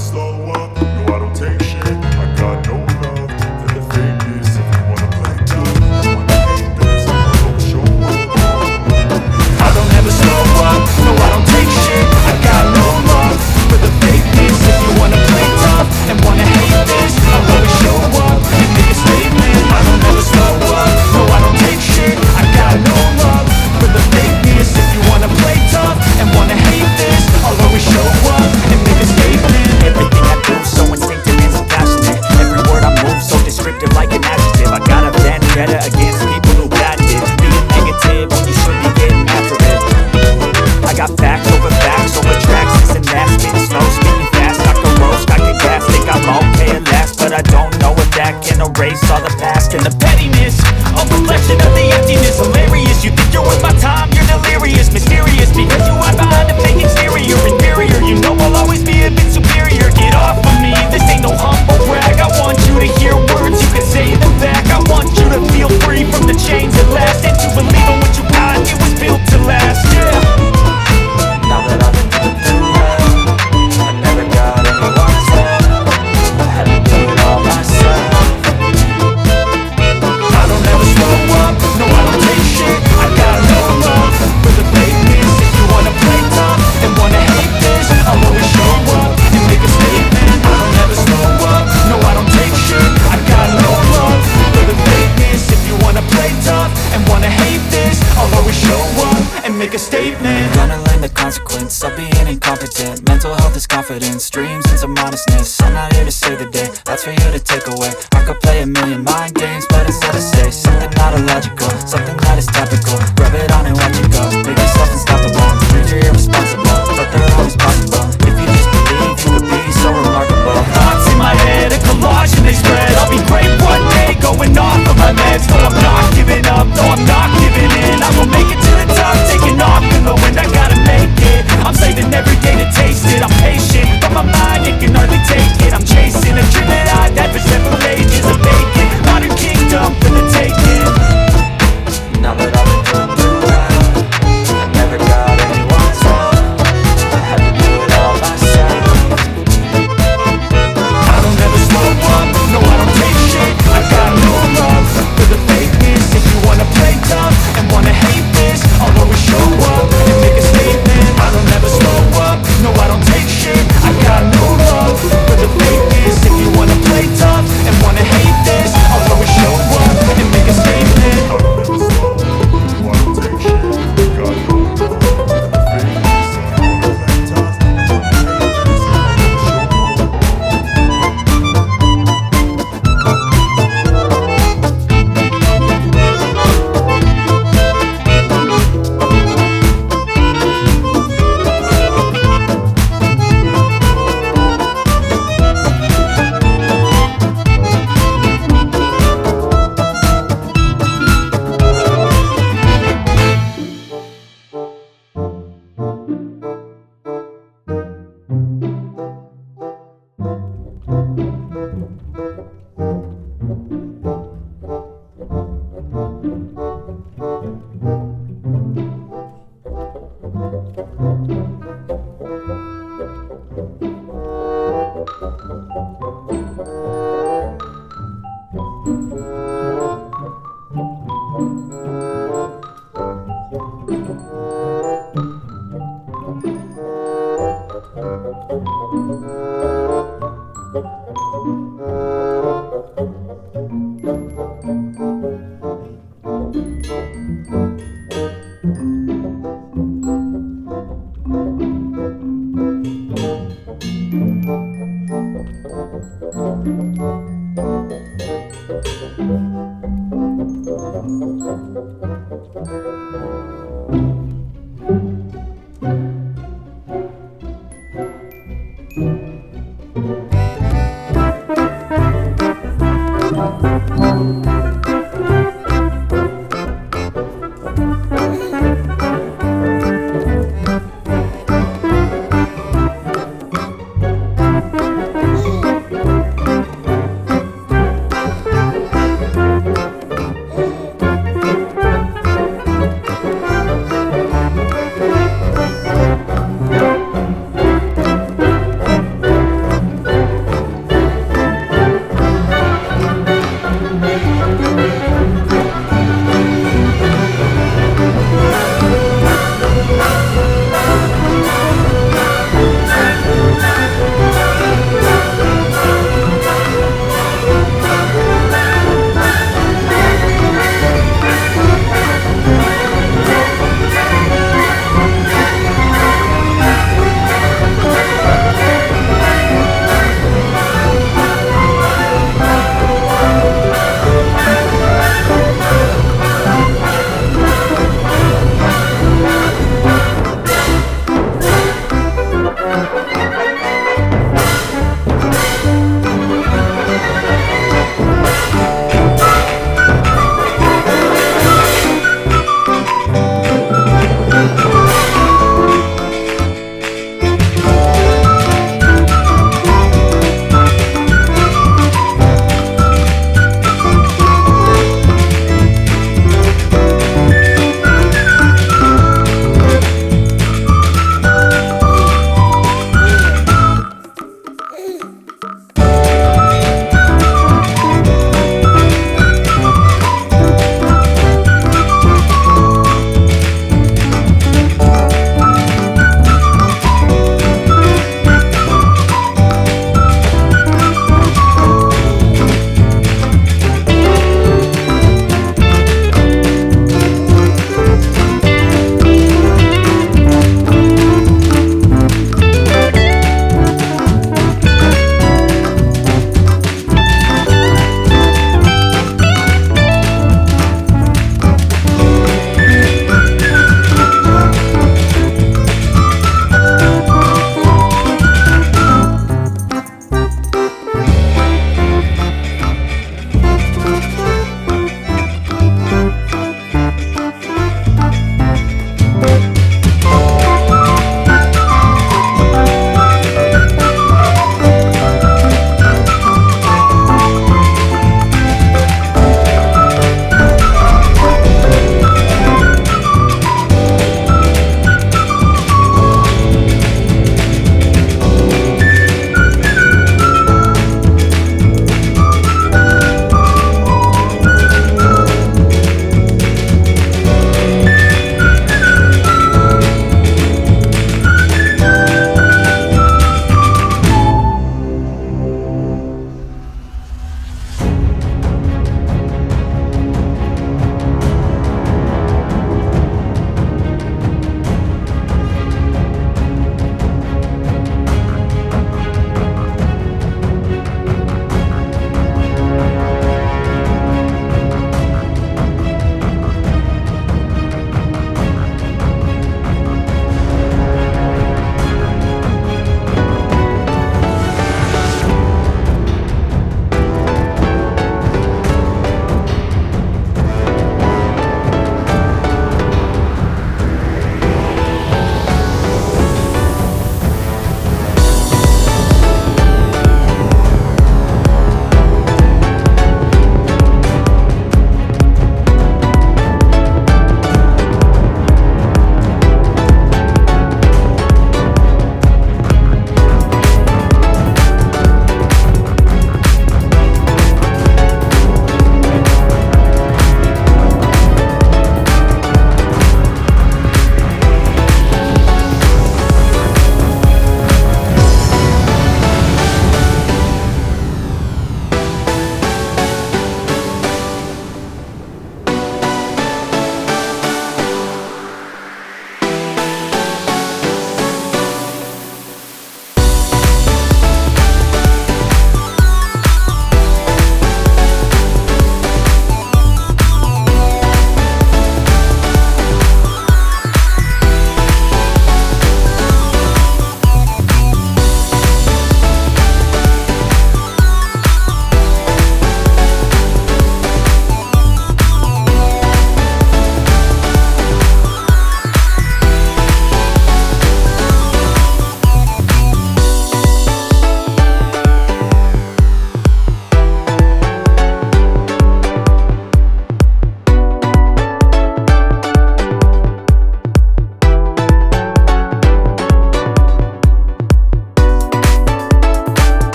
slow up, no I don't take shit. I got no love for the fakeness. If you wanna play tough, you wanna hate this, I'll always show up. I don't ever slow up, no I don't take shit. I got no love for the fakeness. If you wanna play tough and wanna hate this, I'll always show up and make a statement. I don't ever slow up, no I don't take shit. I got no love for the fakeness. If you wanna play tough and wanna hate this, I'll always show up and make a statement. Everything I do so instinctive and so passionate. Every word I move so descriptive like an adjective. I got a vendetta against people who got it. Being negative when you should be getting after it. I got facts over tracks, this and that. Spitting slow, speaking fast, I can roast, I can gas. Think I'm okay at last, but I don't know if that can erase all the past. And the pettiness, a reflection of the emptiness. Hilarious, you think you're worth my time, you're delirious. Mysterious, because you hide behind a fake exterior. Inferior, you know I'll always be a bit superior. Get off of me, this ain't no humble brag. I want you to hear words, you can say them back. I want you to feel free from the chains at last, and to believe in what you got, it was built to last, yeah. Now that I've been through hell, I never got anyone's help. I had to do it all myself. I don't ever slow up, no I don't take shit. I got no love for the fakeness. If you wanna play tough and wanna hate this, I'll always show up and make a statement. I don't ever slow up, no I don't take shit. I got no love for the fakeness. If you wanna play tough and wanna hate this, I'll always show up and make a statement. Gonna learn the consequence of being incompetent. Mental health is confidence, dreams and some honestness. I'm not here to save the day, that's for you to take away. I could play a million mind games, but instead I say something not illogical, something that is topical. Rub it on and watch it go, make yourself unstoppable. Dreams are irresponsible, but they're always possible. If you just believe, you could be so remarkable. Thoughts in my head, a collage and they spread. I'll be great one day, going off of my meds. No, I'm not giving up, no, I'm not giving in. I will make it to the top, taking off in the wind, I gotta make it. I'm saving every day to taste it. I'm patient, but my mind, it can hardly take it. I'm chasing a dream that I've had for several ages. A vacant, modern kingdom for the taking. Now that I've been through hell, I never got anyone's help. I had to do it all myself. I don't ever slow up, no I don't take shit. I got no love for the fakeness. If you wanna play tough and wanna hate this, I'll always show up and make a statement. I don't ever slow up, no I don't take shit. I got no love for the fakeness. If you wanna play tough and wanna hate this, I'll always show up and make a statement. I don't ever slow up, no I don't take shit. I got no love for the fakeness. If you wanna play tough, you wanna hate this, I'll always show up.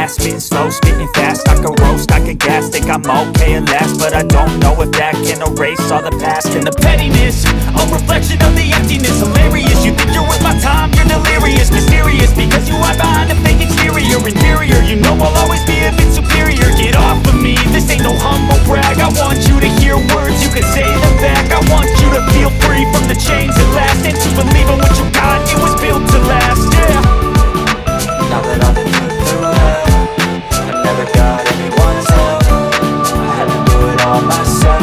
last. Spitting slow, spitting fast, I can roast, I can gas. Think I'm okay at last, but I don't know if that can erase all the past. And the pettiness, a reflection of the emptiness. Hilarious, you think you're worth my time, you're delirious. Mysterious, because you hide behind a fake exterior. Inferior, you know I'll always be a bit superior. Get off of me, this ain't no humble brag. I want you to hear words, you can say them back. I want you to feel free from the chains that last, and to believe in what you got, it was built to last, yeah. Now that I've been through hell, I never got anyone's help. I had to do it all myself.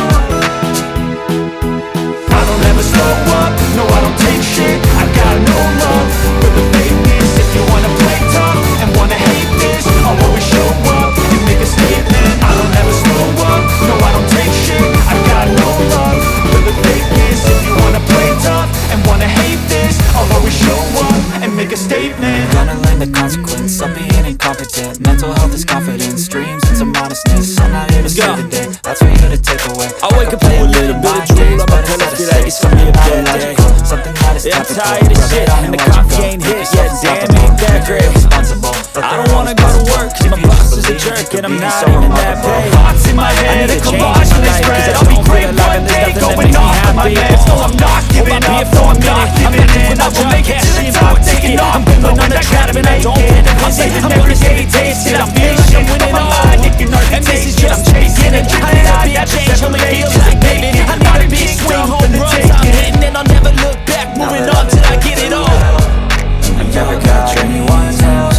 I don't ever slow up, no I don't take shit. I got no love for the fakeness. If you wanna play tough and wanna hate this, I'll always show up and make a statement. I don't ever slow up, no I don't take shit. I got no love for the fakeness. If you wanna play tough and wanna hate this, I'll always show up and make a statement. Gonna learn the consequence of being incompetent. Mental health is confidence, dreams into modestness. I'm not here to save the day, that's for you to take away. I wake up to a little bit of drool on my pillow, feel like it's gonna be a bad day. Something that is Yeah, I'm tired of shit, and the coffee ain't hit yet, damn, ain't that great. I don't wanna go to work, cause my boss is a jerk, and I'm not even that paid. Thoughts in my head, a collage in this spread. I'll be great one day, going off of my meds. No, I'm not giving up, no, I'm not giving in. I will make it to the top, taking off. I'm going on the trap, and I don't get it. I'm saving every day, tasting, I'm patient. Winning all, and this is just chasing it. I need to be a change, only feels like baby. I need to be swing home runs, I'm hitting, and I'll never look back. Moving on till I get it all. I never got anyone's help.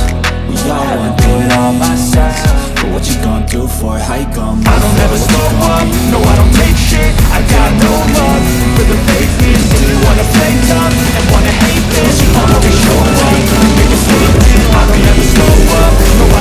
We all wanna do it all myself. But what you gonna do for it? How you gonna move? I don't ever slow up, no I don't take shit. I got no love for the fakeness. If you wanna play tough and wanna hate this, I'll always show up, make a statement. I don't ever slow up, no I